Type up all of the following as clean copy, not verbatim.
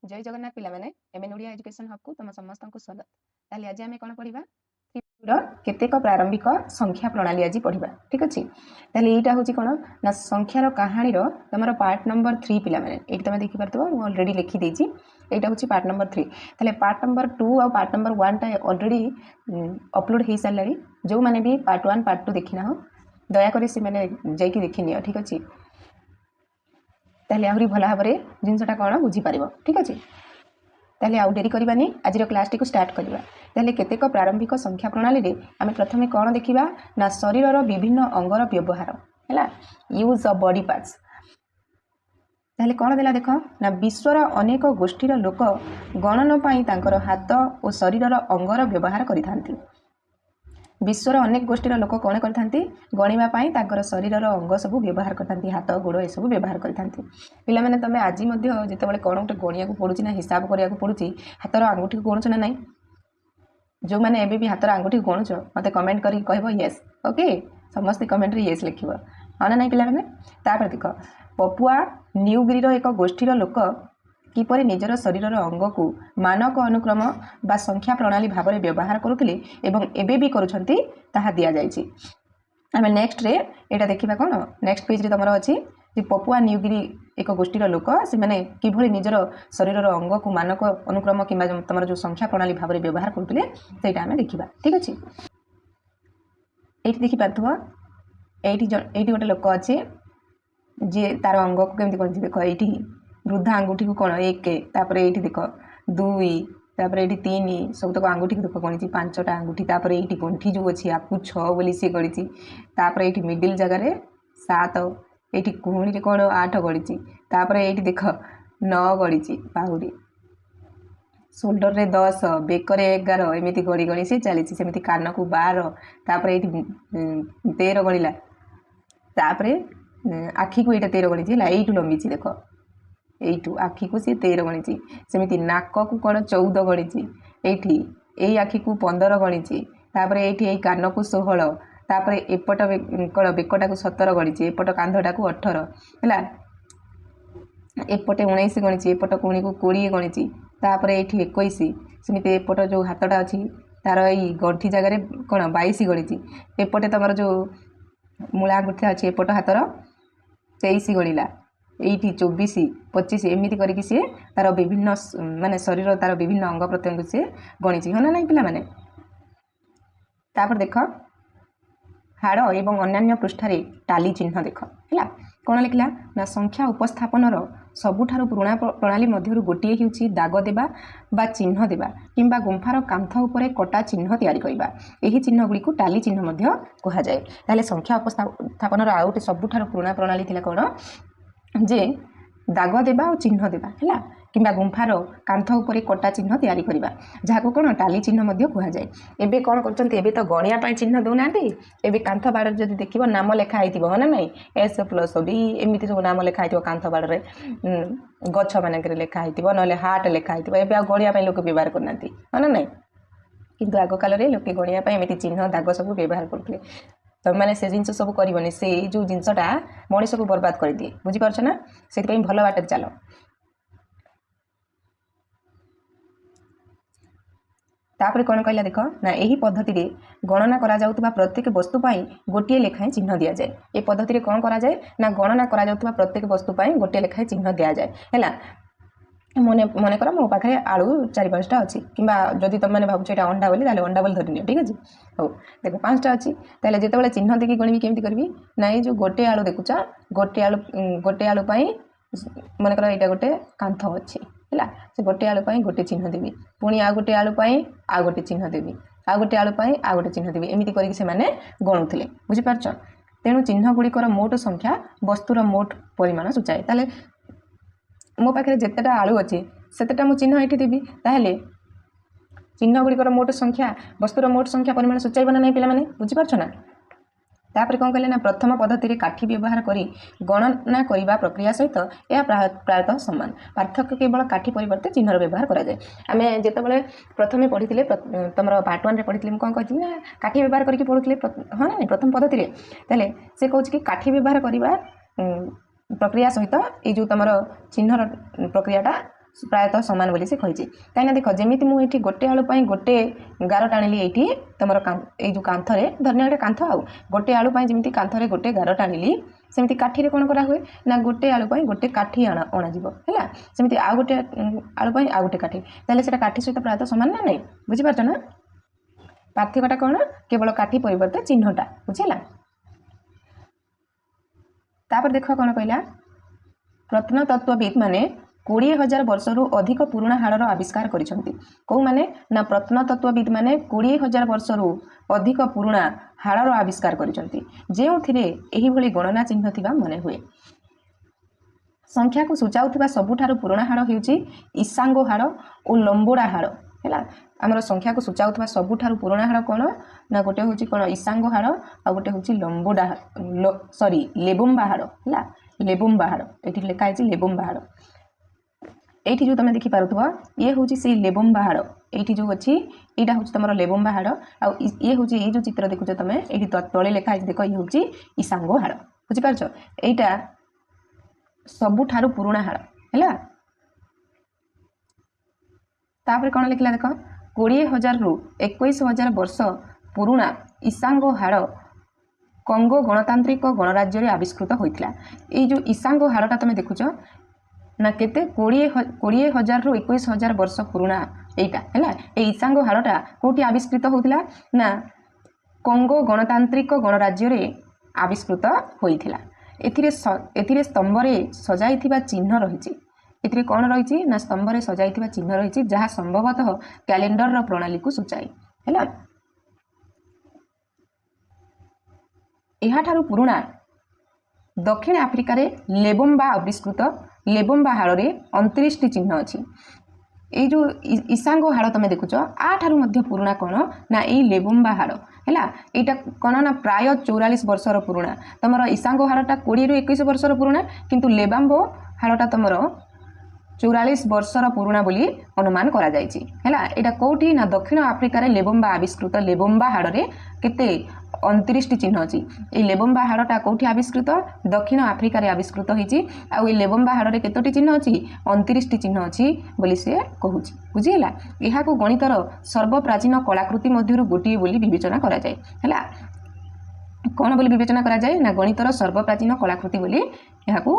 जय जगन्नाथ पिला माने एमएन ओडिया एजुकेशन हब को तुम समस्त को स्वागत। ताले आज आमे कोन पढिबा केतेक प्रारंभिक संख्या प्रणाली आज पढिबा। ठीक अछि। ताले एटा होची कोन ना संख्यार कहानी रो तमरो पार्ट नंबर 3 पिला माने एटी तमे देखि परतबो मु ऑलरेडी लिखि देछि। एटा होची पार्ट नंबर 3। ताले पार्ट नंबर 2 और पार्ट नंबर 1 टा ऑलरेडी अपलोड हे सालारी। जो माने भी पार्ट 1 पार्ट 2 देखिना हो दया करी से माने जाई कि देखिनियो। ठीक अछि। ताले आहुरी भला भाबरे जिनसटा कोन बुझी पारिबो। ठीक अछि। ताले आउ डेरी करबानी आज क्लास टी को स्टार्ट करबा। ताले केतेक प्रारंभिक संख्या प्रणाली रे आमे प्रथमे कोन देखिबा ना शरीरर विभिन्न अंगर व्यवहार हैला यूज ऑफ बॉडी पार्ट्स। ताले कोन देला देखो ना विश्वर अनेक गोष्ठीर लोक गणन पई तांकर हाथ और शरीरर अंगर व्यवहार करिथांती। विश्वर अनेक गोष्ठीर लोक कोन करथांती गणिबा पई तांकर शरीरर अंग सब व्यवहार करथांती। हाथ गोड़ ए सब व्यवहार करथांती। पिला माने तमे आजि मध्ये जेतेबेले कोन उठे गणिया को पडुची ना हिसाब करिया को पडुची हाथर अंगुठी को गणुछ ना नाही। जो माने एबे भी हाथर अंगुठी गणुछ मते कमेंट करी कहबो यस। ओके समस्त कमेंट रे यस लिखिबो हां ना नाही पिला माने। तापर देखो पपुआ न्यूगिरी रो एक गोष्ठीर लोक किपरि निजर शरीरर अंग को मानक अनुक्रम बा संख्या प्रणाली भाव में व्यवहार करुथिले एवं एबे भी करूछंती ताहा दिया जायछि। आमे नेक्स्ट रे एटा देखिबा कोन नेक्स्ट पेज रे तमरो अछि जे पपुआ न्यूगिरी एक गोष्ठीर लोक से माने किभଳି निजर शरीरर अंग को मानक अनुक्रम किबा तमरो जो संख्या प्रणाली भाव में व्यवहार करुथिले सेटा आमे देखिबा। ठीक अछि। एठी देखि पाथबो एठी गोटे लोक अछि जे तार अंग को केमति करछि देखो एठी वृद्धा अंगूठी को कोन 1 तापर एठी देखो 2 तापर एठी 3 सब तक अंगूठी को देखो कोन 5टा अंगूठी तापर एठी गंठी जो अछि आपु 6 बोली से गणिछि। तापर एठी मिडिल जगह रे 7 एठी कोहणी रे कोन 8 गणिछि। तापर एठी देखो 9 गणिछि पाहुरी शोल्डर रे 10 बेक रे 11 एमिति गणी गणी से चलिछि। सेमिति कान को 12 तापर एठी 13 गणिला। तापर आखी को एटा 13 गणिछि ला एठु लंबिछि देखो एठू आखी को सी 13 गणिछि। सेमिति नाक को कोन 14 गणिछि। एठी एई आखी को 15 गणिछि। तापर एठी एई कान को 16 तापर एपट कोन बेकटा को 17 गणिछि। एपट कांधटा को 18 हैला एपटे 19 गणिछि। एपट कोणी को 20 गणिछि। तापर एठी 21 सेमिति एपट जो हातटा अछि तार एई गंठी जगह रे कोन 22 गणिछि। एपटे तमर जो मूला गुठा अछि एपट हातर 23 गणिला। एठी 24 25 एमिति करिकि से तार विभिन्न माने शरीर तार विभिन्न अंग प्रत्यंग से गणिछि हना नाही पिला माने। तापर देखो हाड़ एवं अन्यान्य पृष्ठ रे टाली चिन्ह देखो हैला कोन लिखला ना संख्या उपस्थापन रो सबुठारु पुराना प्रणाली मध्यरु गोटिए हेउछि दाग देबा बा चिन्ह देबा किंबा गुंफार कांथ उपरे कटा चिन्ह तयारी करिबा। एही चिन्ह गुडी को टाली चिन्ह मध्य कहा जाय। ताले संख्या उपस्थापन रो आउटे सबुठारु पुराना प्रणाली थिला कोन जे दाग देबा और चिन्ह देबा हैला किंबा गुंफार कांथ उपरे कटा चिन्ह तयारी करिबा जाको कोन टाली चिन्ह मध्य कहा जाय। एबे कोन करचंती एबे तो गणिया पय चिन्ह दउ नांती एबे कांथ बाड़ जदि देखिबो नाम लेखा आइतिबो हना नाही एस प्लस बी एमिति सब नाम लेखा आइतिबो कांथ बाड़ रे गच्छ माने करे लेखा आइतिबो नले हार्ट लेखा आइतिबो। एबे आ गणिया पय लोक व्यवहार करनांती हना नाही किंतु आगो काल रे लोके गणिया पय एमिति चिन्ह दाग सब व्यवहार करथले। तब माने से जिंस सब करबनी से जो जिंसटा मनीष को बर्बाद कर दिए बुझी पारछ ना सेति पय भलो बाटे चलो। तापर कोन कहला देखो ना एही पद्धति रे गणना करा जाउतबा प्रत्येक वस्तु पय गोटिए लेखाय चिन्ह दिया जाय। ए पद्धति रे कोन करा जाय ना गणना करा जाउतबा प्रत्येक वस्तु पय गोटिए लेखाय चिन्ह दिया जाय हैला। मने कर मो पाखे आलू 4-5टा अछि किंबा जदि तुम माने भाबुछ एटा अंडा बोली ताले अंडा बोली धरि नियो। ठीक अछि हो देखो 5टा अछि ताले जेतेबेले चिन्ह देखि गणिबी केमति करबी ना ए जो गोटे आलू देखुछ गोटे आलू पय मने कर एटा गोटे कांथ अछि हैला से गोटे आलू पय गोटे चिन्ह देबी पुनी आ गोटे आलू पय आ गोटे चिन्ह देबी आ गोटे आलू पय आ गोटे चिन्ह देबी एमिति करिकि से माने गणुथिले बुझि पारछ। तेनु चिन्ह गुडीकर मोट संख्या वस्तुर मोट परिमाण सूचाए। ताले मो पाखे जेतेटा आलू अछि सेतेटा मु चिन्ह एठी देबी ताहेले चिन्ह गुडीकर मोट संख्या वस्तुर मोट संख्या परिमाण सूचाइब ना नै पिला माने बुझि पारछ ना। तापर कोन कहले ना प्रथम पद्धति रे काठी व्यवहार करी गणना करिबा प्रक्रिया सहित या प्रायतः समान पार्थक्य केवल काठी परिवर्ते चिन्हर व्यवहार करा जाय। आमे जेतेबेले प्रथमे पढिथिले तमरो पार्ट 1 रे पढिथिले मु कोन कहथि ना काठी व्यवहार करके पढुथिले हां ना प्रथम पद्धति रे ताले से कहउछि कि काठी व्यवहार करिबा प्रक्रिया सहित ए जो तमरो चिन्हर प्रक्रियाटा ପ୍ରାୟତଃ ସମାନ ବୋଲି ସେ କହିଛି। କାହିଁକିନା ଦେଖ ଯେମିତି ମୁଁ ଏଠି ଗୋଟେ ଆଳୁ ପାଇଁ ଗୋଟେ ଗାର ଟାଣିଲି ଏଇଠି ତୁମର ଏଇ ଯେଉଁ କାନ୍ଥରେ ଧରିନିଅ ଗୋଟେ କାନ୍ଥ ଆଉ ଗୋଟେ ଆଳୁ ପାଇଁ ଯେମିତି କାନ୍ଥରେ ଗୋଟେ ଗାର ଟାଣିଲି ସେମିତି କାଠିରେ କ'ଣ କରାହୁଏ ନା ଗୋଟେ ଆଳୁ ପାଇଁ ଗୋଟେ କାଠି ଅଣାଯିବ ହେଲା। ସେମିତି ଆଉ ଗୋଟେ ଆଳୁ ପାଇଁ ଆଉ ଗୋଟେ କାଠି, ତାହେଲେ ସେଇଟା କାଠି ସହିତ ପ୍ରାୟତଃ ସମାନ ନା ନାହିଁ ବୁଝିପାରୁଛ ନା। ପାର୍ଥକ୍ୟଟା କ'ଣ କେବଳ କାଠି ପରିବର୍ତ୍ତେ ଚିହ୍ନଟା ବୁଝିଲା। ତାପରେ ଦେଖ କ'ଣ କହିଲା ପ୍ରତ୍ନତତ୍ତ୍ୱବିତ୍ ମାନେ 20,000 ବର୍ଷରୁ ଅଧିକ ପୁରୁଣା ହାଡ଼ର ଆବିଷ୍କାର କରିଛନ୍ତି। କେଉଁମାନେ ନା ପ୍ରତ୍ନତତ୍ତ୍ୱବିତ୍ ମାନେ 20,000 ବର୍ଷରୁ ଅଧିକ ପୁରୁଣା ହାଡ଼ର ଆବିଷ୍କାର କରିଛନ୍ତି ଯେଉଁଥିରେ ଏହିଭଳି ଗଣନା ଚିହ୍ନ ଥିବା ମନେ ହୁଏ। ସଂଖ୍ୟାକୁ ସୂଚାଉଥିବା ସବୁଠାରୁ ପୁରୁଣା ହାଡ଼ ହେଉଛି ଇସାଙ୍ଗୋ ହାଡ଼ ଓ ଲମ୍ବୋଡ଼ା ହାଡ଼ ହେଲା। ଆମର ସଂଖ୍ୟାକୁ ସୂଚାଉଥିବା ସବୁଠାରୁ ପୁରୁଣା ହାଡ଼ କ'ଣ ନା ଗୋଟେ ହେଉଛି କ'ଣ ଇସାଙ୍ଗୋ ହାଡ଼ ଆଉ ଗୋଟେ ହେଉଛି ଲେବୁମ୍ବା ହାଡ଼ ହେଲା। ଲେବୁମ୍ବା ହାଡ଼ ଏଠି ଲେଖା ହେଇଛି ଲେବୁମ୍ବା ହାଡ଼। এইটি যে তুমি দেখিপারুথ ইয়ে হচ্ছে সেই লেবম্বা হাড়, এইটি যে অছি এইটা হচ্ছে তোমার লেবম্বা হাড়, আর ইয়ে হচ্ছে এই যে চিত্র দেখুছ তুমি এইটি তলে লেখা আছে দেখ ইয়ে হচ্ছে ইসাঙ্গো হাড় বুঝিপারছ। এইটা ସବୁଠାରୁ ପୁରୁଣା ହାଡ଼ ହେଲା। ତାପରେ କ'ଣ ଲେଖିଲା ଦେଖ 20,000ରୁ 21,000 ବର୍ଷ ପୁରୁଣା ଇସାଙ୍ଗୋ ହାଡ଼ କଙ୍ଗୋ ଗଣତାନ୍ତ୍ରିକ ଗଣରାଜ୍ୟରେ ଆବିଷ୍କୃତ ହୋଇଥିଲା। ଏଇ ଯେଉଁ ଇସାଙ୍ଗୋ ହାଡ଼ଟା ତୁମେ ଦେଖୁଛ ନା କେତେ 20,000ରୁ 21,000 ବର୍ଷ ପୁରୁଣା এইটা ହେଲା। এই ଇସାଙ୍ଗୋ ହାଡ଼ଟା କେଉଁଠି ଆବିଷ୍କୃତ ହେଉଥିଲା ନା କଙ୍ଗୋ ଗଣତାନ୍ତ୍ରିକ ଗଣରାଜ୍ୟରେ ଆବିଷ୍କୃତ ହୋଇଥିଲା। ଏଥିରେ ସ୍ତମ୍ଭରେ ସଜାଇଥିବା ଚିହ୍ନ ରହିଛି। ଏଥିରେ କ'ଣ ରହିଛି ନା ସ୍ତମ୍ଭରେ ସଜାଇଥିବା ଚିହ୍ନ ରହିଛି ଯାହା ସମ୍ଭବତଃ କ୍ୟାଲେଣ୍ଡରର ପ୍ରଣାଳୀକୁ ସୂଚାଏ ହେଲା। ଏହାଠାରୁ ପୁରୁଣା ଦକ୍ଷିଣ ଆଫ୍ରିକାରେ ଲେବମ୍ବା ଆବିଷ୍କୃତ ଲେବମ୍ବା ହାଡ଼ରେ 29ଟି ଚିହ୍ନ ଅଛି। এই যে ইসাঙ্গো হাড় তুমি দেখুছ আঠারু মধ্যে পুরোনা কোণ না এই লেবম্বা হাড় ହେଲା। এইটা কোণ না প্রায় 44 বর্ষর পুরোনা। তোমার ইসাঙ্গো হাড়টা 20ରୁ 21 বর্ষর পুরোনা, কিন্তু লেবাম্বো হাড়টা তোমার 44 বর্ষর পুরোনা বলে অনুমান করা যাইছি ହେଲା। এটা কোটি না দক্ষিণ আফ্রিকার লেবম্বা আবিষ্কৃত লেবম্বা হাড়ে কেতে 29টি চিহ্ন ଅଛି। এই লেবম্বা হাড়টা কোটি আবিষ্কৃত দক্ষিণ আফ্রিকার আবিষ্কৃত হয়েছি। আর এই লেবম্বা হাড়ে কতটি চিহ্ন ଅଛି 29টি চিহ্ন ଅଛି বলে সে কହୁଛି বুঝিলা। এহাকু গণিতর সর্বপ্রাচীন কলাকৃতি মধ্যরু গোটিয়ে বলে বিবেচনা করা যায় ହେଲା। কোণ বলে বিবেচনা করা যায় না গণিতর সর্বপ্রাচীন কলাকৃতি বলে এহাকু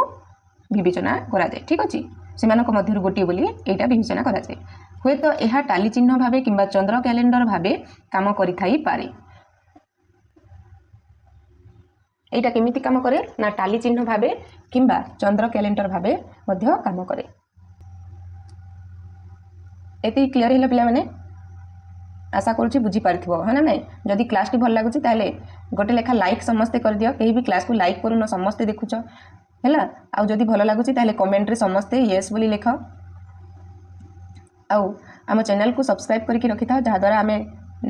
বিবেচনা করা যায়। ঠিক আছে, সেମାନଙ୍କ ମଧ୍ୟରୁ ଗୋଟିଏ ବୋଲି এইটা বিবেচনা করা যায়। ହୁଏତ ଏହା টালি চিহ୍ন ভাবে কিংবা চন্দ্র ক্যালেন্ডর ভাবে কাম করিথাই পারে। এইটা কেমিতি কাম করে না টালি চিহ্ন ভাবে কিংবা চন্দ্র ক্যালেন্ডর ভাবে মধ্য কাম করে। এতে ক্লিয়ার হলে পিলা মানে আশা করছি বুঝি পারিথিব হ্যাঁ না নাই। যদি ক্লাসটি ভাল লাগুছি তাহলে গোটে লেখা লাইক সমস্তে করে দিও। কেহি বি ক্লাসକୁ লাইক করুন, সমস্তে দেখুছ ହେଲା। ଆଉ ଯଦି ଭଲ ଲାଗୁଛି ତାହେଲେ କମେଣ୍ଟରେ ସମସ୍ତେ ୟେସ୍ ବୋଲି ଲେଖ। ଆଉ ଆମ ଚ୍ୟାନେଲକୁ ସବସ୍କ୍ରାଇବ୍ କରିକି ରଖିଥାଅ, ଯାହାଦ୍ୱାରା ଆମେ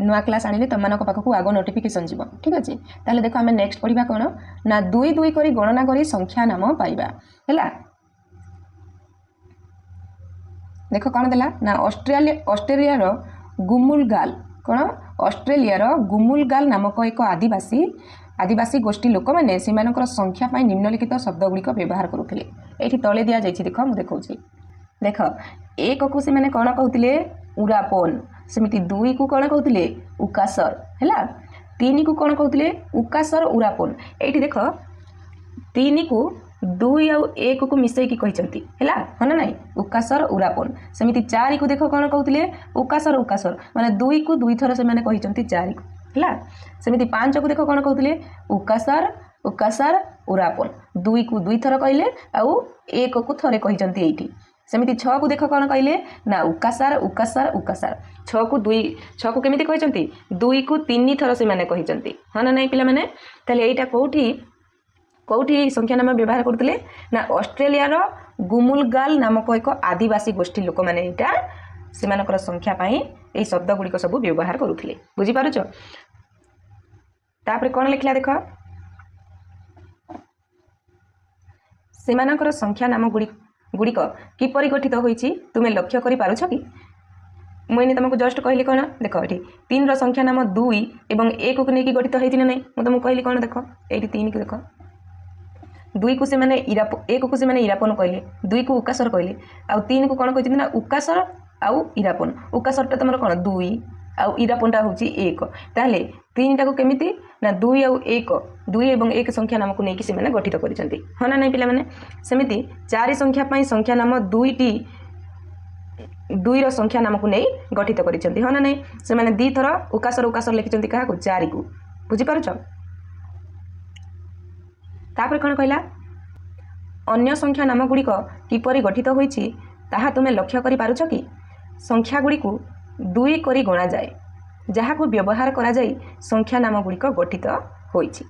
ନୂଆ କ୍ଲାସ୍ ଆଣିଲେ ତୁମମାନଙ୍କ ପାଖକୁ ଆଗ ନୋଟିଫିକେସନ୍ ଯିବ। ଠିକ୍ ଅଛି, ତାହେଲେ ଦେଖ ଆମେ ନେକ୍ସଟ ପଢ଼ିବା କ'ଣ ନା 2 କରି ଗଣନା କରି ସଂଖ୍ୟା ନାମ ପାଇବା ହେଲା। ଦେଖ କ'ଣ ଦେଲା ନା ଅଷ୍ଟ୍ରେଲିଆର ଗୁମୁଲଗାଲ କ'ଣ ଅଷ୍ଟ୍ରେଲିଆର ଗୁମୁଲଗାଲ ନାମକ ଏକ ଆଦିବାସୀ ଗୋଷ୍ଠୀ ଲୋକମାନେ ସେମାନଙ୍କର ସଂଖ୍ୟା ପାଇଁ ନିମ୍ନଲିଖିତ ଶବ୍ଦ ଗୁଡ଼ିକ ବ୍ୟବହାର କରୁଥିଲେ। ଏଇଠି ତଳେ ଦିଆଯାଇଛି ଦେଖ ମୁଁ ଦେଖାଉଛି। ଦେଖ 1କୁ ସେମାନେ କ'ଣ କହୁଥିଲେ ଉରାପୋନ, ସେମିତି 2କୁ କ'ଣ କହୁଥିଲେ ଉକାସର ହେଲା। 3କୁ କ'ଣ କହୁଥିଲେ ଉକାସର ଉରାପୋନ। ଏଇଠି ଦେଖ 3କୁ 2 ଆଉ 1କୁ ମିଶେଇକି କହିଛନ୍ତି ହେଲା ହଁ ନା ନାଇଁ ଉକାସର ଉରାପୋନ। ସେମିତି 4କୁ ଦେଖ କ'ଣ କହୁଥିଲେ ଉକାସର ମାନେ 2କୁ 2 ଥର ସେମାନେ କହିଛନ୍ତି 4କୁ ହେଲା। ସେମିତି 5କୁ ଦେଖ କ'ଣ କହୁଥିଲେ ଉକାସର ଉରାପୋନ। 2କୁ 2 ଥର କହିଲେ ଆଉ 1କୁ ଥରେ କହିଛନ୍ତି ଏଇଠି। ସେମିତି 6କୁ ଦେଖ କ'ଣ କହିଲେ ନା ଉକାସର 6କୁ କେମିତି କହିଛନ୍ତି 2କୁ 3 ଥର ସେମାନେ କହିଛନ୍ତି ହଁ ନା ନାଇଁ ପିଲାମାନେ। ତାହେଲେ ଏଇଟା କୋଉଠି ସଂଖ୍ୟା ନାମ ବ୍ୟବହାର କରୁଥିଲେ ନା ଅଷ୍ଟ୍ରେଲିଆର ଗୁମୁଲଗାଲ ନାମକ ଏକ ଆଦିବାସୀ ଗୋଷ୍ଠୀ ଲୋକମାନେ ଏଇଟା ସେମାନଙ୍କର ସଂଖ୍ୟା ପାଇଁ এই ଶବ୍ଦ ଗୁଡ଼ିକ ସବୁ ବ୍ୟବହାର କରୁଥିଲେ ବୁଝିପାରୁଛ। ତାପରେ କ'ଣ ଲେଖିଲା ଦେଖ ସେମାନଙ୍କର ସଂଖ୍ୟା ନାମ ଗୁଡ଼ିକ କିପରି ଗଠିତ ହୋଇଛି ତୁମେ ଲକ୍ଷ୍ୟ କରିପାରୁଛ କି? ମୁଁ ଏଇନେ ତୁମକୁ ଜଷ୍ଟ କହିଲି କ'ଣ ଦେଖ ଏଠି 3ର ସଂଖ୍ୟା ନାମ 2 ଏବଂ 1କୁ ନେଇକି ଗଠିତ ହେଇଛି ନା ନାହିଁ। ମୁଁ ତୁମକୁ କହିଲି କ'ଣ ଦେଖ ଏଇଠି 3କୁ ଦେଖ दुई को से माने एक को से माने इरापन कहले, दुई को उकासर कहले, आउ तीन को कौन कहते ना उकासर आउ इरापन। उकासरटा तुम कौन दुई आउ इरापनटा हूँ एक। ताहले तीन टाक केमिति ना दुई आउ एक, दुई एवं एक संख्या नाम को लेकिन से गठित करछंती हाँ ना नहीं पिला माने। सेमिति चारि संख्या पाई संख्या नाम दुईटी दुईर संख्या नाम को नहीं गठित करछंती हाँ ना नहीं। से माने दी थर उकासर उकासर लिखिछंती काहा को चारि को। बुझी पारुछ। तापर कौन कहला अन्य संख्या नाम गुड़िक किपरि गठित होइछि ताहा तुमे लक्ष्य करि पारुछ कि। संख्या गुड़ी को दुई करी गणा जाए जहाँ को व्यवहार करा जाई संख्या नाम गुड़िक गठित होइछि।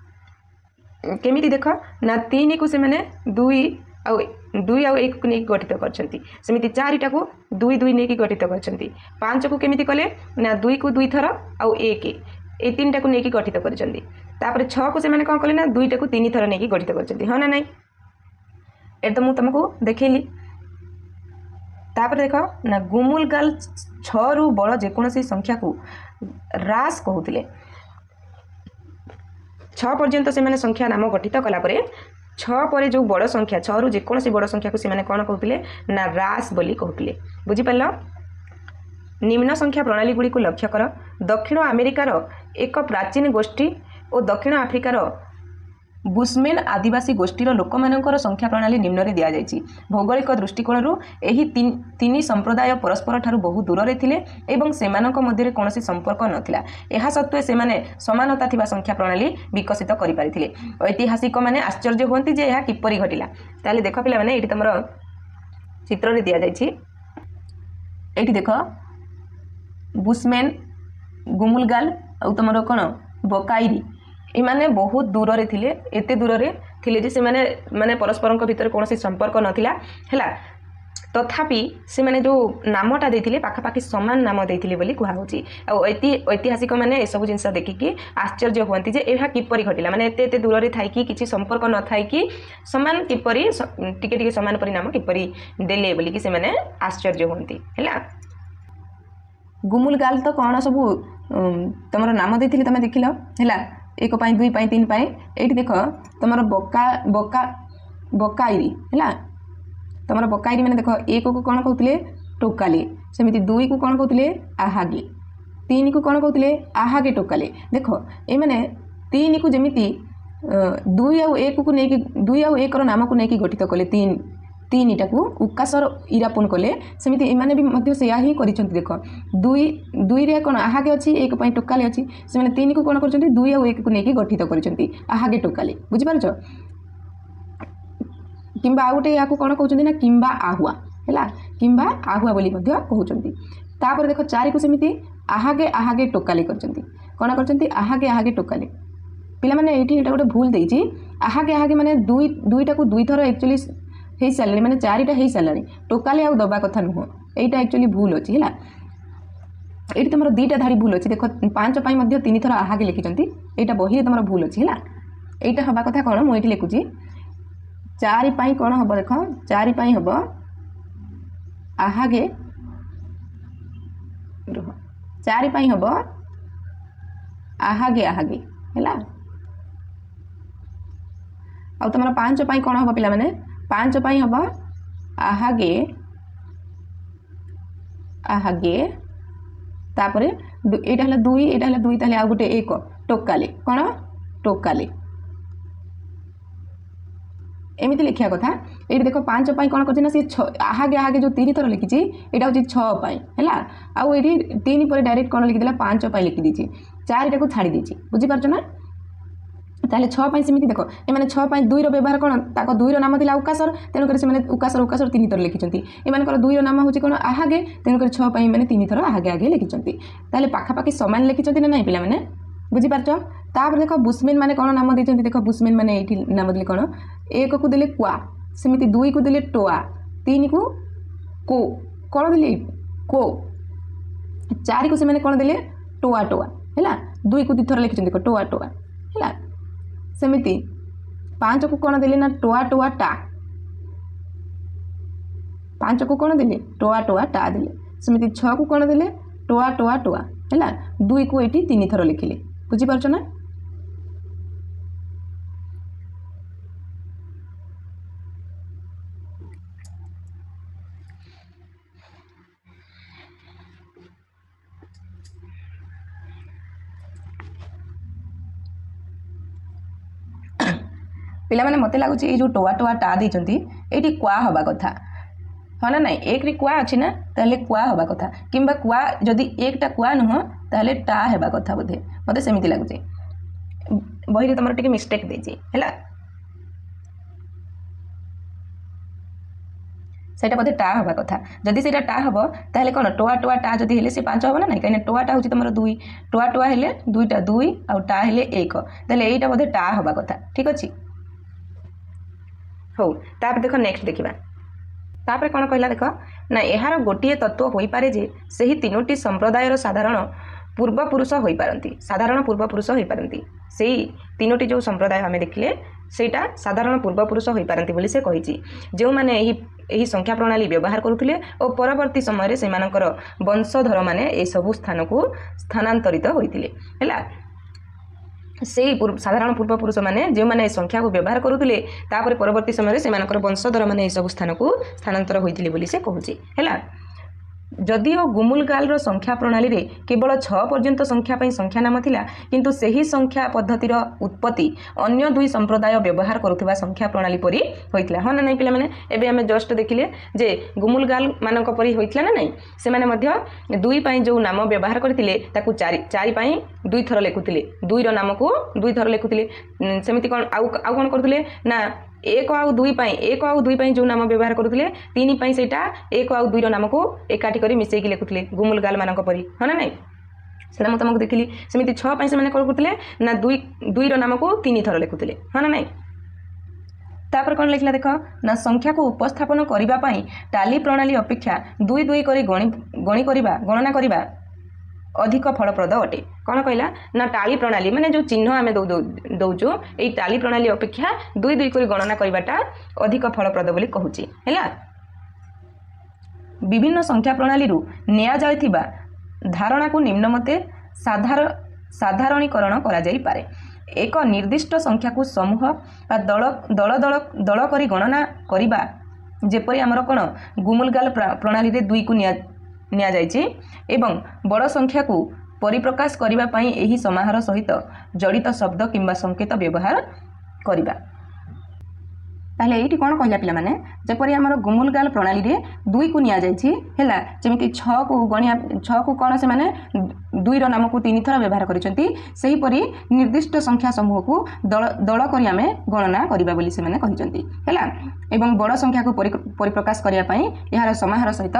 केमिति देख ना तीन को से माने दुई आउ एक को नहीं गठित करछंती। सेमिति चारिटा को दुई दुई नहीं गठित करछंती। पांच को केमिति कले ना दुई को दुई थर आउ एक ए तीन टाक नहीं गठित करछंती। तापर 6 को से माने कौन कले ना दुईटा को तीन थर नहीं गठित करछंती हाँ ना नहीं। ए तो मु तुमको देखैली। तापर देख ना गुमुलगाल 6 रु बड़ जेकोसी संख्या को रास कहते 6 पर्यंत से माने संख्या नाम गठित कला परे 6 पर जो बड़ संख्या 6 रु जेकोसी बड़ संख्या को से माने कौन कहते ना रास बोली कहते। बुझिपार। निम्न संख्या प्रणाली गुड़ी को लक्ष्य कर। दक्षिण अमेरिकार एक प्राचीन गोष्ठी और दक्षिण आफ्रिकार बुशमेन आदिवासी गोष्ठीर लोक मानकर संख्या प्रणाली निम्न रे दिया जायछि। भौगोलिक दृष्टिकोण एही तीन संप्रदाय परस्पर ठारू बहु दूर रे थिले एवं सेमानक मध्य कोनोसी संपर्क नथिला। एहा सत्वे सेमाने समानता थिबा संख्या प्रणाली विकसित करि पारिथिले। ऐतिहासिक माने आश्चर्य होंती जे एहा किपरि घटिला। ताले देखो पिला माने एठी तमरो चित्र रे दिया जायछि। एठी देखो बुशमेन गुमुलगाल आ तमरो कोन बकाइरी इमाने बहुत दूर रे थिले। एते दूर रे थिले जे से माने परस्परक भितर कोनोसी संपर्क नथिला हैला। तथापि से माने जो नामटा देथिले पाखापाखि समान नाम देथिले बोली कुहा होची। आ ऐतिहासिक माने ए सब जिंस देखिकी आश्चर्य होंती जे एहा किपरि घटिला। माने एते एते दूर रे थाई कि किछि संपर्क न थाई कि समान किपरि टिके टिके समान परिणाम किपरि देले बोली कि से माने आश्चर्य होंती हैला। गुमुलगाल तो कौन सब तुम नाम देथिले तमे देखिलो हैला। एक पाई दुई पाई तीन पाई एठी देख तुम बकाइरी हैला। तुम बकाइरी माने देख एक को कौन कहते टोकाले, सेमिति दुई को कौन कहते आहागे, तीन को कौन कहते आहागे टोकाले। देख ए माने तीन को जमिति दुई आउ एक को नेकी दुई आउ एक नाम को नेकी गठित कले तीनटा को उकासर इरापन कले सेमिति एमाने भी मध्य सेया ही करिसंती। देख दुई रे कोन आहागे अछि एक पई टोकाले अछि से माने तीन को कोन करचंती दुई आ एक को नेकी गठित करिसंती आहागे टोकाले। बुझि पारछो। किंबा आउटे याकू कोन कहउचंती ना किंबा आहुआ हैला। किंबा आहुआ बोली मध्य कहउचंती। तापर देख चारि को सेमिति आहागे आहागे टोकाले करचंती। कोन करचंती आहागे आहागे टोकाले। पिला माने एठी एटा गोटे भूल देइची। आहागे आहागे माने दुईटा को दुई थर एक्चुअली हे सारे माने चारिटा हे सारे टोकाले आउ दबा कथा नुह। एटा एक्चुअली भूल अछि हैला। एठी तमरो दुईटा धारी भूल अछि। देख 5 पाई मध्य 3 थर आहागे लिखिचंती। एटा बही तमरो भूल अछि हैला। एटा हबा कथा कोन मु एठी लिखुची 4 पाई कोन हबो। देख 4 पाई हबो आहागे 4 पाई हबो आहागे आहागे हैला। आ तमरो 5 पाई कोन हबो पिला माने 5 पाई हबो आहागे आहागे तापरे एटा हला 2 एटा हला 2 ताले आ गुटे 1 टोकाले कोन टोकाले एमिति लिखिया कथा। एठी देखो 5 पाई कोन करछि ना से आहागे आहागे जो 3 थर लिखिछि एटा होछि 6 पाई हैला। आ एठी 3 पर डायरेक्ट कोन लिखि देला 5 पाई लिखि दिछि 4 टा को छाडी दिछि। बुझि पारछ ना। ताले 6 पाई सेमिति देखो ए माने 6 पाई 2 रो व्यवहार कोन ताको 2 रो नाम दिला उकासर तेनु करे से माने उकासर उकासर 3 थर लिखिचंती। ए माने कर 2 रो नाम होछि कोन आहागे तेनु करे 6 पाई माने 3 थर आहागे आगे लिखिचंती। ताले पाखापाखि समान लिखिचंती ना नाही पिला माने। बुझि पारछ। तापर देखो बुशमेन माने कोन नाम दिचंती। देखो बुशमेन माने एठी नाम दिले कोन एक को दिले क्वा सेमिति 2 को दिले टोआ 3 को कोन दिले को 4 को से माने कोन दिले टोआ टोआ हैला। 2 को 2 थर लिखिचंती को टोआ टोआ हैला। सेमिति 5 को कोन दिले ना टोआ टोआ टा 5 को कोन दिले टोआ टोआ टा दिले सेमिति 6 को कोन दिले टोआ टोआ टोआ हैला। 2 को एठी 3 थर लिखिले। बुझि पारछ ना। ପିଲାମାନେ ମୋତେ ଲାଗୁଛି ଏଇ ଯେଉଁ ଟୋଆ ଟୋଆ ଟା ଦେଇଛନ୍ତି ଏଇଠି କୁଆ ହେବା କଥା ହଁ ନା ନାଇଁ ଏକରେ କୁଆ ଅଛି ନା ତାହେଲେ କୁଆ ହେବା କଥା କିମ୍ବା କୁଆ ଯଦି ଏକଟା କୁଆ ନୁହଁ ତାହେଲେ ଟା ହେବା କଥା ବୋଧେ ମୋତେ ସେମିତି ଲାଗୁଛି ବହିରେ ତୁମର ଟିକେ ମିଷ୍ଟେକ୍ ଦେଇଛି ହେଲା ସେଇଟା ବୋଧେ ଟା ହେବା କଥା ଯଦି ସେଇଟା ଟା ହେବ ତାହେଲେ କ'ଣ ଟୋଆ ଟୋଆ ଟା ଯଦି ହେଲେ ସେ 5 ହେବ ନା ନାଇଁ କାହିଁକିନା ଟୋଆଟା ହେଉଛି ତୁମର 2 ଟୋଆ ଟୋଆ ହେଲେ 2ଟା 2 ଆଉ ଟା ହେଲେ 1 ତାହେଲେ ଏଇଟା ବୋଧେ ଟା ହେବା କଥା ଠିକ୍ ଅଛି ହଉ ତାପରେ ଦେଖ ନେକ୍ସଟ ଦେଖିବା ତାପରେ କ'ଣ କହିଲା ଦେଖ ନା ଏହାର ଗୋଟିଏ ତତ୍ତ୍ୱ ହୋଇପାରେ ଯେ ସେହି 3ଟି ସମ୍ପ୍ରଦାୟର ସାଧାରଣ ପୂର୍ବପୁରୁଷ ହୋଇପାରନ୍ତି ସେଇ 3ଟି ଯେଉଁ ସମ୍ପ୍ରଦାୟ ଆମେ ଦେଖିଲେ ସେଇଟା ସାଧାରଣ ପୂର୍ବପୁରୁଷ ହୋଇପାରନ୍ତି ବୋଲି ସେ କହିଛି ଯେଉଁମାନେ ଏହି ସଂଖ୍ୟା ପ୍ରଣାଳୀ ବ୍ୟବହାର କରୁଥିଲେ ଓ ପରବର୍ତ୍ତୀ ସମୟରେ ସେମାନଙ୍କର ବଂଶଧରମାନେ ଏସବୁ ସ୍ଥାନକୁ ସ୍ଥାନାନ୍ତରିତ ହୋଇଥିଲେ ହେଲା ସେଇ ସାଧାରଣ ପୂର୍ବପୁରୁଷମାନେ ଯେଉଁମାନେ ଏ ସଂଖ୍ୟାକୁ ବ୍ୟବହାର କରୁଥିଲେ ତାପରେ ପରବର୍ତ୍ତୀ ସମୟରେ ସେମାନଙ୍କର ବଂଶଧରମାନେ ଏସବୁ ସ୍ଥାନକୁ ସ୍ଥାନାନ୍ତର ହୋଇଥିଲେ ବୋଲି ସେ କହୁଛି ହେଲା ଯଦିଓ ଗୁମୁଲଗାଲର ସଂଖ୍ୟା ପ୍ରଣାଳୀରେ କେବଳ 6 ପର୍ଯ୍ୟନ୍ତ ସଂଖ୍ୟା ପାଇଁ ସଂଖ୍ୟା ନାମ ଥିଲା କିନ୍ତୁ ସେହି ସଂଖ୍ୟା ପଦ୍ଧତିର ଉତ୍ପତ୍ତି ଅନ୍ୟ 2 ସମ୍ପ୍ରଦାୟ ବ୍ୟବହାର କରୁଥିବା ସଂଖ୍ୟା ପ୍ରଣାଳୀ ପରି ହୋଇଥିଲା ହଁ ନା ନାହିଁ ପିଲାମାନେ ଏବେ ଆମେ ଜଷ୍ଟ ଦେଖିଲେ ଯେ ଗୁମୁଲଗାଲ ମାନଙ୍କ ପରି ହୋଇଥିଲା ନା ନାହିଁ ସେମାନେ ମଧ୍ୟ 2 ପାଇଁ ଯେଉଁ ନାମ ବ୍ୟବହାର କରିଥିଲେ ତାକୁ 4 ପାଇଁ 2 ଥର ଲେଖୁଥିଲେ 2ର ନାମକୁ 2 ଥର ଲେଖୁଥିଲେ ସେମିତି କ'ଣ ଆଉ କ'ଣ କରୁଥିଲେ ନା 1 ଆଉ 2 ପାଇଁ ଯେଉଁ ନାମ ବ୍ୟବହାର କରୁଥିଲେ 3 ପାଇଁ ସେଇଟା 1 ଆଉ 2ର ନାମକୁ ଏକାଠି କରି ମିଶେଇକି ଲେଖୁଥିଲେ ଗୁମୁଲଗାଲ ମାନଙ୍କ ପରି ହଁ ନା ନାହିଁ ସେଟା ମୁଁ ତୁମକୁ ଦେଖିଲି ସେମିତି 6 ପାଇଁ ସେମାନେ କ'ଣ କରୁଥିଲେ ନା 2ର ନାମକୁ 3 ଥର ଲେଖୁଥିଲେ ହଁ ନା ନାହିଁ ତାପରେ କ'ଣ ଲେଖିଲା ଦେଖ ନା ସଂଖ୍ୟାକୁ ଉପସ୍ଥାପନ କରିବା ପାଇଁ ଟାଲି ପ୍ରଣାଳୀ ଅପେକ୍ଷା 2 କରି ଗଣନା କରିବା ଅଧିକ ଫଳପ୍ରଦ ଅଟେ କ'ଣ କହିଲା ନା ଟାଲି ପ୍ରଣାଳୀ ମାନେ ଯେଉଁ ଚିହ୍ନ ଆମେ ଦେଉଛୁ ଏଇ ଟାଲି ପ୍ରଣାଳୀ ଅପେକ୍ଷା 2 କରି ଗଣନା କରିବାଟା ଅଧିକ ଫଳପ୍ରଦ ବୋଲି କହୁଛି ହେଲା ବିଭିନ୍ନ ସଂଖ୍ୟା ପ୍ରଣାଳୀରୁ ନିଆଯାଇଥିବା ଧାରଣାକୁ ନିମ୍ନମତେ ସାଧାରଣୀକରଣ କରାଯାଇପାରେ ଏକ ନିର୍ଦ୍ଦିଷ୍ଟ ସଂଖ୍ୟାକୁ ସମୂହ ବା ଦଳ କରି ଗଣନା କରିବା ଯେପରି ଆମର କ'ଣ ଗୁମୁଲଗାଲ ପ୍ରଣାଳୀରେ 2କୁ ନିଆଯାଇଛି ଏବଂ ବଡ଼ ସଂଖ୍ୟାକୁ ପରିପ୍ରକାଶ କରିବା ପାଇଁ ଏହି ସମାହାର ସହିତ ଜଡ଼ିତ ଶବ୍ଦ କିମ୍ବା ସଂକେତ ବ୍ୟବହାର କରିବା ତାହେଲେ ଏଇଠି କ'ଣ କହିଲା ପିଲାମାନେ ଯେପରି ଆମର ଗୁମୁଲଗାଲ ପ୍ରଣାଳୀରେ 2କୁ ନିଆଯାଇଛି ହେଲା ଯେମିତି 6କୁ କ'ଣ ସେମାନେ 2ର ନାମକୁ 3 ଥର ବ୍ୟବହାର କରିଛନ୍ତି ସେହିପରି ନିର୍ଦ୍ଦିଷ୍ଟ ସଂଖ୍ୟା ସମୂହକୁ ଦଳ କରି ଆମେ ଗଣନା କରିବା ବୋଲି ସେମାନେ କହିଛନ୍ତି ହେଲା ଏବଂ ବଡ଼ ସଂଖ୍ୟାକୁ ପରିପ୍ରକାଶ କରିବା ପାଇଁ ଏହାର ସମାହାର ସହିତ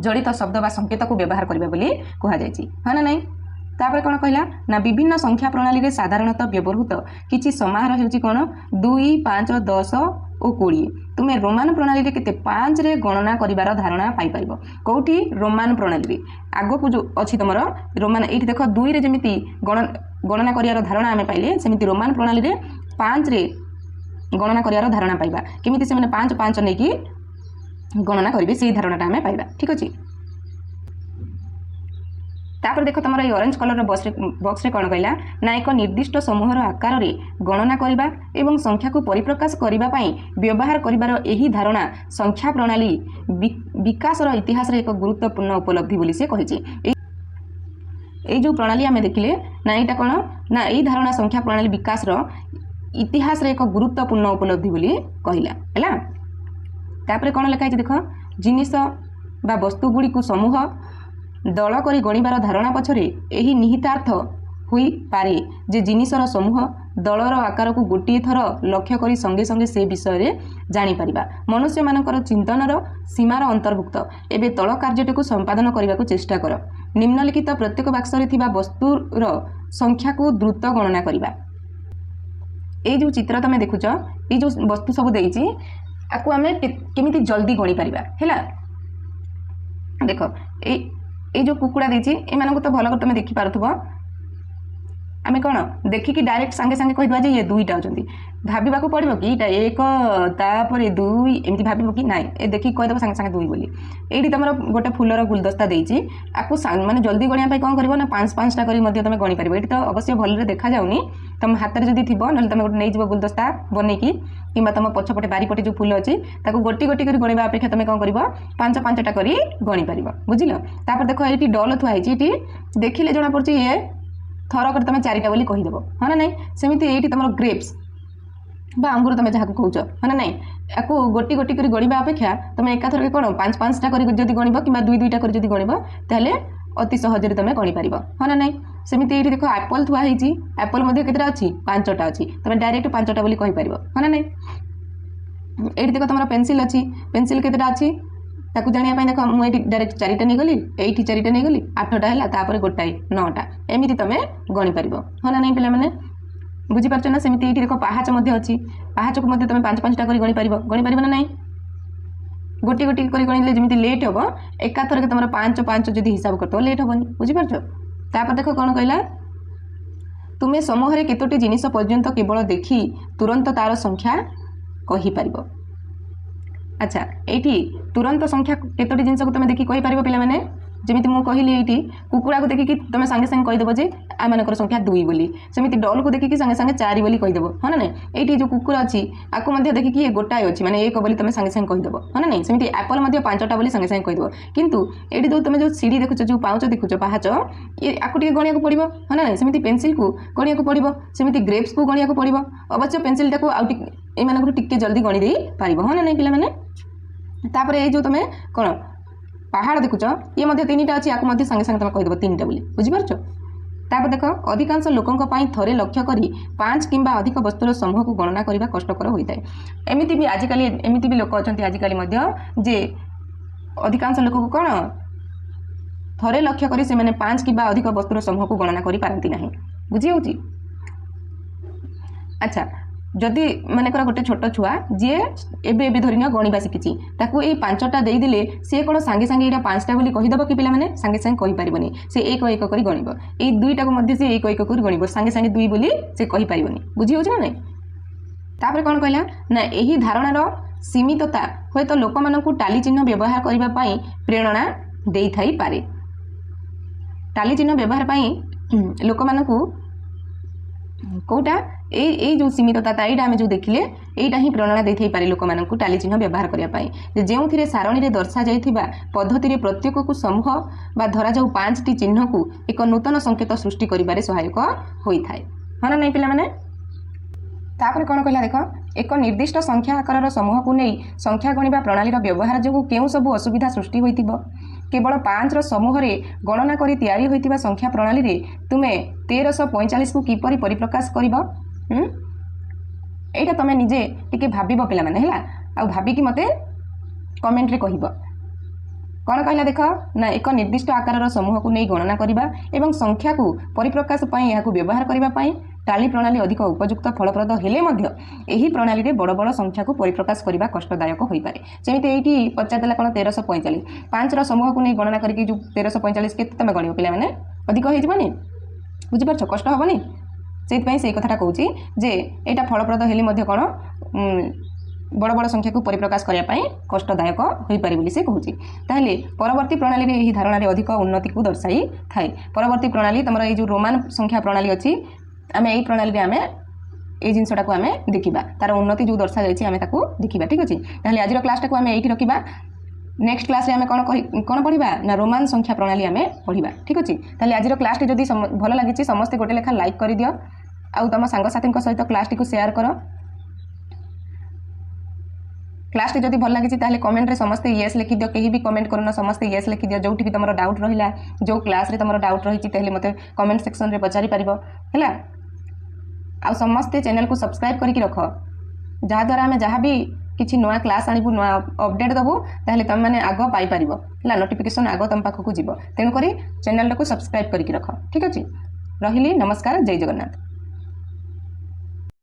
ଜଡ଼ିତ ଶବ୍ଦ ବା ସଂକେତକୁ ବ୍ୟବହାର କରିବା ବୋଲି କୁହାଯାଇଛି ହଁ ନା ନାହିଁ ତାପରେ କ'ଣ କହିଲା ନା ବିଭିନ୍ନ ସଂଖ୍ୟା ପ୍ରଣାଳୀରେ ସାଧାରଣତଃ ବ୍ୟବହୃତ କିଛି ସମାହାର ହେଉଛି କ'ଣ 2, 5, 10 ଓ 20 ତୁମେ ରୋମାନ ପ୍ରଣାଳୀରେ କେତେ 5ରେ ଗଣନା କରିବାର ଧାରଣା ପାଇପାରିବ କେଉଁଠି ରୋମାନ ପ୍ରଣାଳୀରେ ଆଗକୁ ଯେଉଁ ଅଛି ତୁମର ରୋମାନ ଏଇଠି ଦେଖ 2ରେ ଯେମିତି ଗଣନା କରିବାର ଧାରଣା ଆମେ ପାଇଲେ ସେମିତି ରୋମାନ ପ୍ରଣାଳୀରେ 5ରେ ଗଣନା କରିବାର ଧାରଣା ପାଇବା କେମିତି ସେମାନେ 5 ନେଇକି ଗଣନା କରିବେ ସେଇ ଧାରଣାଟା ଆମେ ପାଇବା ଠିକ୍ ଅଛି ତାପରେ ଦେଖ ତୁମର এই ଅରେଞ୍ଜ କଲରର ବକ୍ସରେ କ'ଣ କହିଲା ନା ଏକ ନିର୍ଦ୍ଦିଷ୍ଟ ସମୂହର ଆକାରରେ ଗଣନା କରିବା ଏବଂ ସଂଖ୍ୟାକୁ ପରିପ୍ରକାଶ କରିବା ପାଇଁ ବ୍ୟବହାର କରିବାର ଏହି ଧାରଣା ସଂଖ୍ୟା ପ୍ରଣାଳୀ ବିକାଶର ଇତିହାସରେ ଏକ ଗୁରୁତ୍ୱପୂର୍ଣ୍ଣ ଉପଲବ୍ଧି ବୋଲି ସେ କହିଛି এই ଯେଉଁ ପ୍ରଣାଳୀ ଆମେ ଦେଖିଲେ ନା ଏଇଟା କ'ଣ ନା ଏଇ ଧାରଣା ସଂଖ୍ୟା ପ୍ରଣାଳୀ ବିକାଶର ଇତିହାସରେ ଏକ ଗୁରୁତ୍ୱପୂର୍ଣ୍ଣ ଉପଲବ୍ଧି ବୋଲି କହିଲା ହେଲା ତାପରେ କ'ଣ ଲେଖା ହେଇଛି ଦେଖ ଜିନିଷ ବା ବସ୍ତୁଗୁଡ଼ିକୁ ସମୂହ ଦଳ କରି ଗଣିବାର ଧାରଣା ପଛରେ ଏହି ନିହିତାର୍ଥ ହୋଇପାରେ ଯେ ଜିନିଷର ସମୂହ ଦଳର ଆକାରକୁ ଗୋଟିଏ ଥର ଲକ୍ଷ୍ୟ କରି ସଙ୍ଗେ ସଙ୍ଗେ ସେ ବିଷୟରେ ଜାଣିପାରିବା ମନୁଷ୍ୟମାନଙ୍କର ଚିନ୍ତନର ସୀମାର ଅନ୍ତର୍ଭୁକ୍ତ ଏବେ ତଳ କାର୍ଯ୍ୟଟିକୁ ସମ୍ପାଦନ କରିବାକୁ ଚେଷ୍ଟା କର ନିମ୍ନଲିଖିତ ପ୍ରତ୍ୟେକ ବାକ୍ସରେ ଥିବା ବସ୍ତୁର ସଂଖ୍ୟାକୁ ଦ୍ରୁତ ଗଣନା କରିବା এই ଯେଉଁ ଚିତ୍ର ତମେ ଦେଖୁଛ এই ଯେଉଁ ବସ୍ତୁ ସବୁ ଦେଇଛି ଆକୁ ଆମେ କେମିତି ଜଲ୍ଦି ଗଣି ପାରିବା ହେଲା ଦେଖ এই ଯେଉଁ କୁକୁଡ଼ା ଦେଇଛି ଏମାନଙ୍କୁ ତ ଭଲ କରି ତମେ ଦେଖିପାରୁଥିବ ଆମେ କ'ଣ ଦେଖିକି ଡାଇରେକ୍ଟ ସାଙ୍ଗେ ସାଙ୍ଗେ କହିଦେବା ଯେ ଇଏ 2ଟା ଅଛନ୍ତି ଭାବିବାକୁ ପଡ଼ିବ କି ଏଇଟା 1 ତାପରେ 2 ଏମିତି ଭାବିବ କି ନାଇଁ ଏ ଦେଖିକି କହିଦେବ ସାଙ୍ଗେ ସାଙ୍ଗେ 2 ବୋଲି ଏଇଠି ତମର ଗୋଟେ ଫୁଲର ଗୁଲଦସ୍ତା ଦେଇଛି ଆକୁ ମାନେ ଜଲ୍ଦି ଗଣିବା ପାଇଁ କ'ଣ କରିବ ନା 5ଟା କରି ମଧ୍ୟ ତମେ ଗଣିପାରିବ ଏଇଠି ତ ଅବଶ୍ୟ ଭଲରେ ଦେଖାଯାଉନି ତମ ହାତରେ ଯଦି ଥିବ ନହେଲେ ତମେ ଗୋଟେ ନେଇଯିବ ଗୁଲଦସ୍ତା ବନେଇକି କିମ୍ବା ତମ ପଛପଟେ ବାରିପଟେ ଯେଉଁ ଫୁଲ ଅଛି ତାକୁ ଗୋଟି ଗୋଟି କରି ଗଣିବା ଅପେକ୍ଷା ତମେ କ'ଣ କରିବ 5ଟା କରି ଗଣିପାରିବ ବୁଝିଲ ତାପରେ ଦେଖ ଏଇଠି ଡଲ ଥୁଆ ହେଇଛି ଏଇଠି ଦେଖିଲେ ଜଣାପଡ଼ୁଛି ଇଏ ଥରକରେ ତମେ 4ଟା ବୋଲି କହିଦେବ ହଁ ନା ନାଇଁ ସେମିତି ଏଇଠି ତମର ଗ୍ରେପ୍ସ বা ଅଙ୍ଗୁର ତୁମେ ଯାହାକୁ କହୁଛ ହଁ ନା ନାଇଁ ୟାକୁ ଗୋଟି ଗୋଟି କରି ଗଣିବା ଅପେକ୍ଷା ତୁମେ ଏକାଥରକେ କ'ଣ 5-5ଟା କରି ଯଦି ଗଣିବ କିମ୍ବା 2-2ଟା କରି ଯଦି ଗଣିବ ତାହେଲେ ଅତି ସହଜରେ ତୁମେ ଗଣିପାରିବ ହଁ ନା ନାଇଁ। ସେମିତି ଏଇଠି ଦେଖ ଆପଲ୍ ଥୁଆ ହେଇଛି, ଆପଲ୍ ମଧ୍ୟ କେତେଟା ଅଛି 5ଟା ଅଛି, ତୁମେ ଡାଇରେକ୍ଟ 5ଟା ବୋଲି କହିପାରିବ ହଁ ନା ନାଇଁ। ଏଇଠି ଦେଖ ତୁମର ପେନସିଲ୍ ଅଛି, ପେନସିଲ୍ କେତେଟା ଅଛି ତାକୁ ଜାଣିବା ପାଇଁ ଦେଖ ମୁଁ ଏଇଠି ଡାଇରେକ୍ଟ 4ଟା ନେଇଗଲି, ଏଇଠି 4ଟା ନେଇଗଲି, 8ଟା ହେଲା, ତାପରେ ଗୋଟାଏ 9ଟା, ଏମିତି ତୁମେ ଗଣିପାରିବ ହଁ ନା ନାଇଁ ପିଲାମାନେ ବୁଝିପାରୁଛ ନା। ସେମିତି ଏଇଠି ଦେଖ ପାହାଚ ମଧ୍ୟ ଅଛି, ପାହାଚକୁ ମଧ୍ୟ ତୁମେ 5-5ଟା କରି ଗଣିପାରିବ ନା ନାଇଁ। ଗୋଟି ଗୋଟି କରି ଗଣିଲେ ଯେମିତି ଲେଟ୍ ହେବ ଏକାଥରକେ ତୁମର 5-5 ଯଦି ହିସାବ କରିଦେବ ଲେଟ୍ ହେବନି ବୁଝିପାରୁଛ। ତାପରେ ଦେଖ କ'ଣ କହିଲା, ତୁମେ ସମୂହରେ କେତୋଟି ଜିନିଷ ପର୍ଯ୍ୟନ୍ତ କେବଳ ଦେଖି ତୁରନ୍ତ ତାର ସଂଖ୍ୟା କହିପାରିବ। ଆଚ୍ଛା ଏଇଠି ତୁରନ୍ତ ସଂଖ୍ୟା କେତୋଟି ଜିନିଷକୁ ତୁମେ ଦେଖି କହିପାରିବ ପିଲାମାନେ, ଯେମିତି ମୁଁ କହିଲି ଏଇଠି କୁକୁଡ଼ାକୁ ଦେଖିକି ତୁମେ ସାଙ୍ଗେ ସାଙ୍ଗେ କହିଦେବ ଯେ ଆମମାନଙ୍କର ସଂଖ୍ୟା 2 ବୋଲି, ସେମିତି ଡଲ୍କୁ ଦେଖିକି ସାଙ୍ଗେ ସାଙ୍ଗେ 4 ବୋଲି କହିଦେବ ହଁ ନା ନାଇଁ। ଏଇଠି ଯେଉଁ କୁକୁର ଅଛି ଆକୁ ମଧ୍ୟ ଦେଖିକି ଗୋଟାଏ ଅଛି ମାନେ 1 ବୋଲି ତୁମେ ସାଙ୍ଗେ ସାଙ୍ଗେ କହିଦେବ ହଁ ନା ନାଇଁ। ସେମିତି ଆପଲ୍ ମଧ୍ୟ 5ଟା ବୋଲି ସାଙ୍ଗେ ସାଙ୍ଗେ କହିଦେବ, କିନ୍ତୁ ଏଇଠି ତୁମେ ଯେଉଁ ସିଡ଼ି ଦେଖୁଛ, ଯେଉଁ ପାଉଛ ଦେଖୁଛ ପାହାଚ, ଆକୁ ଟିକେ ଗଣିବାକୁ ପଡ଼ିବ ହଁ ନା ନାଇଁ। ସେମିତି ପେନସିଲ୍କୁ ଗଣିବାକୁ ପଡ଼ିବ, ସେମିତି ଗ୍ରେପ୍ସକୁ ଗଣିବାକୁ ପଡ଼ିବ, ଅବଶ୍ୟ ପେନସିଲ୍ଟାକୁ ଆଉ ଟିକେ ଏମାନଙ୍କଠୁ ଟିକେ ଜଲ୍ଦି ଗଣି ଦେଇପାରିବ ହଁ ନା ନାଇଁ ପିଲାମାନେ। ତାପରେ ଏଇ ଯେଉଁ ତୁମେ କ'ଣ ପାହାଡ଼ ଦେଖୁଛ ଇଏ ମଧ୍ୟ 3ଟା ଅଛି, ଆକୁ ମଧ୍ୟ ସାଙ୍ଗେ ସାଙ୍ଗେ ତୁମେ କହିଦେବ 3ଟା ବୋଲି ବୁଝିପାରୁଛ। ତାପରେ ଦେଖ ଅଧିକାଂଶ ଲୋକଙ୍କ ପାଇଁ ଥରେ ଲକ୍ଷ୍ୟ କରି 5 କିମ୍ବା ଅଧିକ ବସ୍ତୁର ସମୂହକୁ ଗଣନା କରିବା କଷ୍ଟକର ହୋଇଥାଏ। ଏମିତି ବି ଆଜିକାଲି ଏମିତି ବି ଲୋକ ଅଛନ୍ତି ଆଜିକାଲି ମଧ୍ୟ ଯେ ଅଧିକାଂଶ ଲୋକକୁ କ'ଣ ଥରେ ଲକ୍ଷ୍ୟ କରି ସେମାନେ 5 କିମ୍ବା ଅଧିକ ବସ୍ତୁର ସମୂହକୁ ଗଣନା କରିପାରନ୍ତି ନାହିଁ ବୁଝି ହେଉଛି। ଆଚ୍ଛା ଯଦି ମନେକର ଗୋଟେ ଛୋଟ ଛୁଆ ଯିଏ ଏବେ ଧରିନିଅ ଗଣିବା ଶିଖିଛି, ତାକୁ ଏଇ 5ଟା ଦେଇଦେଲେ ସିଏ କ'ଣ ସାଙ୍ଗେ ସାଙ୍ଗେ ଏଇଟା 5ଟା ବୋଲି କହିଦେବ କି ପିଲାମାନେ, ସାଙ୍ଗେ ସାଙ୍ଗେ କହିପାରିବନି। ସେ 1-1 କରି ଗଣିବ, ଏଇ 2ଟାକୁ ମଧ୍ୟ ସେ 1-1 କରି ଗଣିବ, ସାଙ୍ଗେ ସାଙ୍ଗେ 2 ବୋଲି ସେ କହିପାରିବନି ବୁଝି ହେଉଛି ନା ନାଇଁ। ତାପରେ କ'ଣ କହିଲା ନା ଏହି ଧାରଣାର ସୀମିତତା ହୁଏତ ଲୋକମାନଙ୍କୁ ଟାଲି ଚିହ୍ନ ବ୍ୟବହାର କରିବା ପାଇଁ ପ୍ରେରଣା ଦେଇଥାଇପାରେ। ଟାଲି ଚିହ୍ନ ବ୍ୟବହାର ପାଇଁ ଲୋକମାନଙ୍କୁ କେଉଁଟା ଏଇ ଯେଉଁ ସୀମିତତା ଏଇଟା ଆମେ ଯେଉଁ ଦେଖିଲେ ଏଇଟା ହିଁ ପ୍ରେରଣା ଦେଇଥାଇପାରେ ଲୋକମାନଙ୍କୁ ଟାଲି ଚିହ୍ନ ବ୍ୟବହାର କରିବା ପାଇଁ, ଯେଉଁଥିରେ ସାରଣୀରେ ଦର୍ଶାଯାଇଥିବା ପଦ୍ଧତିରେ ପ୍ରତ୍ୟେକକୁ ସମୂହ ବା ଧରାଯାଉ 5ଟି ଚିହ୍ନକୁ ଏକ ନୂତନ ସଂକେତ ସୃଷ୍ଟି କରିବାରେ ସହାୟକ ହୋଇଥାଏ ହଁ ନା ନାଇଁ ପିଲାମାନେ। ତାପରେ କ'ଣ କହିଲା ଦେଖ, ଏକ ନିର୍ଦ୍ଦିଷ୍ଟ ସଂଖ୍ୟା ଆକାରର ସମୂହକୁ ନେଇ ସଂଖ୍ୟା ଗଣିବା ପ୍ରଣାଳୀର ବ୍ୟବହାର ଯୋଗୁଁ କେଉଁ ସବୁ ଅସୁବିଧା ସୃଷ୍ଟି ହୋଇଥିବ। କେବଳ 5ର ସମୂହରେ ଗଣନା କରି ତିଆରି ହୋଇଥିବା ସଂଖ୍ୟା ପ୍ରଣାଳୀରେ ତୁମେ 1345କୁ କିପରି ପରିପ୍ରକାଶ କରିବ, এইটা তুমি নিজে টিকে ভাবিব পিলাମାନେ ହେଲା, ଆଉ ଭାବିକି ମୋତେ କମେଣ୍ଟରେ କହିବ। କ'ଣ କହିଲା ଦେଖ ନା, ଏକ ନିର୍ଦ୍ଦିଷ୍ଟ ଆକାରର ସମୂହକୁ ନେଇ ଗଣନା କରିବା ଏବଂ ସଂଖ୍ୟାକୁ ପରିପ୍ରକାଶ ପାଇଁ ଏହାକୁ ବ୍ୟବହାର କରିବା ପାଇଁ ଟାଲି ପ୍ରଣାଳୀ ଅଧିକ ଉପଯୁକ୍ତ ଫଳପ୍ରଦ ହେଲେ ମଧ୍ୟ ଏହି ପ୍ରଣାଳୀରେ ବଡ଼ ବଡ଼ ସଂଖ୍ୟାକୁ ପରିପ୍ରକାଶ କରିବା କଷ୍ଟଦାୟକ ହୋଇପାରେ। ଯେମିତି ଏଇଠି ପଚାରିଦେଲା କ'ଣ 1345, 5ର ସମୂହକୁ ନେଇ ଗଣନା କରିକି ଯେଉଁ 1345 କେତେ ତୁମେ ଗଣିବ ପିଲାମାନେ, ଅଧିକ ହେଇଯିବନି, ବୁଝିପାରୁଛ, କଷ୍ଟ ହେବନି। ସେଇଥିପାଇଁ ସେଇ କଥାଟା କହୁଛି ଯେ ଏଇଟା ଫଳପ୍ରଦ ହେଲେ ମଧ୍ୟ କ'ଣ ବଡ଼ ବଡ଼ ସଂଖ୍ୟାକୁ ପରିପ୍ରକାଶ କରିବା ପାଇଁ କଷ୍ଟଦାୟକ ହୋଇପାରେ ବୋଲି ସେ କହୁଛି। ତାହେଲେ ପରବର୍ତ୍ତୀ ପ୍ରଣାଳୀରେ ଏହି ଧାରଣାରେ ଅଧିକ ଉନ୍ନତିକୁ ଦର୍ଶାଇଥାଏ। ପରବର୍ତ୍ତୀ ପ୍ରଣାଳୀ ତୁମର ଏଇ ଯେଉଁ ରୋମାନ ସଂଖ୍ୟା ପ୍ରଣାଳୀ ଅଛି, ଆମେ ଏଇ ପ୍ରଣାଳୀରେ ଆମେ এই ଜିନିଷଟାକୁ ଆମେ ଦେଖିବା, ତାର ଉନ୍ନତି ଯେଉଁ ଦର୍ଶାଯାଇଛି ଆମେ ତାକୁ ଦେଖିବା। ଠିକ୍ ଅଛି, ତାହେଲେ ଆଜିର କ୍ଲାସ୍ଟାକୁ ଆମେ ଏଇଠି ରଖିବା। ନେକ୍ସଟ କ୍ଲାସ୍ରେ ଆମେ କ'ଣ ପଢ଼ିବା ନା ରୋମାନ ସଂଖ୍ୟା ପ୍ରଣାଳୀ ଆମେ ପଢ଼ିବା। ଠିକ୍ ଅଛି, ତାହେଲେ ଆଜିର କ୍ଲାସ୍ଟି ଯଦି ଭଲ ଲାଗିଛି ସମସ୍ତେ ଗୋଟେ ଲେଖା ଲାଇକ୍ କରିଦିଅ, ଆଉ ତୁମ ସାଙ୍ଗସାଥୀଙ୍କ ସହିତ କ୍ଲାସ୍ଟିକୁ ସେୟାର କର। କ୍ଲାସ୍ଟି ଯଦି ଭଲ ଲାଗିଛି ତାହେଲେ କମେଣ୍ଟରେ ସମସ୍ତେ ୟେସ୍ ଲେଖିଦିଅ, କେହି ବି କମେଣ୍ଟ କରୁନ, ସମସ୍ତେ ୟେସ୍ ଲେଖିଦିଅ। ଯେଉଁଠି ବି ତୁମର ଡାଉଟ୍ ରହିଲା, ଯେଉଁ କ୍ଲାସ୍ରେ ତୁମର ଡାଉଟ୍ ରହିଛି ତାହେଲେ ମୋତେ କମେଣ୍ଟ ସେକ୍ସନରେ ପଚାରିପାରିବ ହେଲା। ଆଉ ସମସ୍ତେ ଚ୍ୟାନେଲକୁ ସବସ୍କ୍ରାଇବ୍ କରିକି ରଖ, ଯାହାଦ୍ୱାରା ଆମେ ଯାହା ବି କିଛି ନୂଆ କ୍ଲାସ୍ ଆଣିବୁ, ନୂଆ ଅପଡ଼େଟ୍ ଦେବୁ, ତାହେଲେ ତୁମେମାନେ ଆଗ ପାଇପାରିବ ହେଲା, ନୋଟିଫିକେସନ୍ ଆଗ ତୁମ ପାଖକୁ ଯିବ। ତେଣୁକରି ଚ୍ୟାନେଲଟାକୁ ସବସ୍କ୍ରାଇବ୍ କରିକି ରଖ। ଠିକ୍ ଅଛି, ରହିଲି, ନମସ୍କାର, ଜୟ ଜଗନ୍ନାଥ।